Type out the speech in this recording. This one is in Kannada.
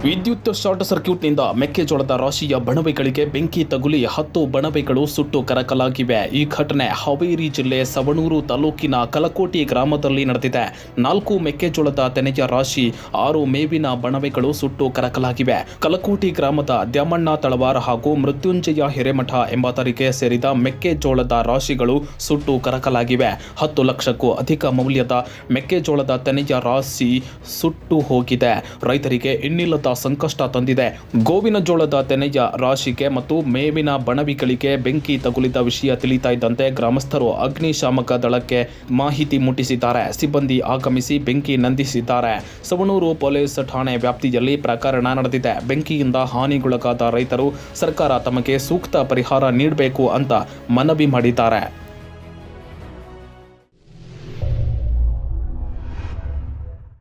ವಿದ್ಯುತ್ ಶಾರ್ಟ್ ಸರ್ಕ್ಯೂಟ್ನಿಂದ ಮೆಕ್ಕೆಜೋಳದ ರಾಶಿಯ ಬಣವೆಗಳಿಗೆ ಬೆಂಕಿ ತಗುಲಿ 10 ಬಣವೆಗಳು ಸುಟ್ಟು ಕರಕಲಾಗಿವೆ. ಈ ಘಟನೆ ಹಾವೇರಿ ಜಿಲ್ಲೆ ಸವಣೂರು ತಾಲೂಕಿನ ಕಲಕೋಟಿ ಗ್ರಾಮದಲ್ಲಿ ನಡೆದಿದೆ. 4 ಮೆಕ್ಕೆಜೋಳದ ತೆನೆಯ ರಾಶಿ, 6 ಮೇವಿನ ಬಣವೆಗಳು ಸುಟ್ಟು ಕರಕಲಾಗಿವೆ. ಕಲಕೋಟಿ ಗ್ರಾಮದ ದ್ಯಾಮಣ್ಣ ತಳವಾರ ಹಾಗೂ ಮೃತ್ಯುಂಜಯ ಹಿರೇಮಠ ಎಂಬಾತರಿಗೆ ಸೇರಿದ ಮೆಕ್ಕೆಜೋಳದ ರಾಶಿಗಳು ಸುಟ್ಟು ಕರಕಲಾಗಿವೆ. 10 ಲಕ್ಷಕ್ಕೂ ಅಧಿಕ ಮೌಲ್ಯದ ಮೆಕ್ಕೆಜೋಳದ ತೆನೆಯ ರಾಶಿ ಸುಟ್ಟು ಹೋಗಿದೆ. ರೈತರಿಗೆ ಇನ್ನಿಲ್ಲದ ಸಂಕಷ್ಟ ತಂದಿದೆ. ಗೋವಿನ ಜೋಳದ ತೆನೆಯ ರಾಶಿಗೆ ಮತ್ತು ಮೇವಿನ ಬಣವಿಗಳಿಗೆ ಬೆಂಕಿ ತಗುಲಿದ ವಿಷಯ ತಿಳಿತಾ ಇದ್ದಂತೆ ಗ್ರಾಮಸ್ಥರು ಅಗ್ನಿಶಾಮಕ ದಳಕ್ಕೆ ಮಾಹಿತಿ ಮುಟ್ಟಿಸಿದ್ದಾರೆ. ಸಿಬ್ಬಂದಿ ಆಗಮಿಸಿ ಬೆಂಕಿ ನಂದಿಸಿದ್ದಾರೆ. ಸವಣೂರು ಪೊಲೀಸ್ ಠಾಣೆ ವ್ಯಾಪ್ತಿಯಲ್ಲಿ ಪ್ರಕರಣ ನಡೆದಿದೆ. ಬೆಂಕಿಯಿಂದ ಹಾನಿಗೊಳಗಾದ ರೈತರು ಸರ್ಕಾರ ತಮಗೆ ಸೂಕ್ತ ಪರಿಹಾರ ನೀಡಬೇಕು ಅಂತ ಮನವಿ ಮಾಡಿದ್ದಾರೆ.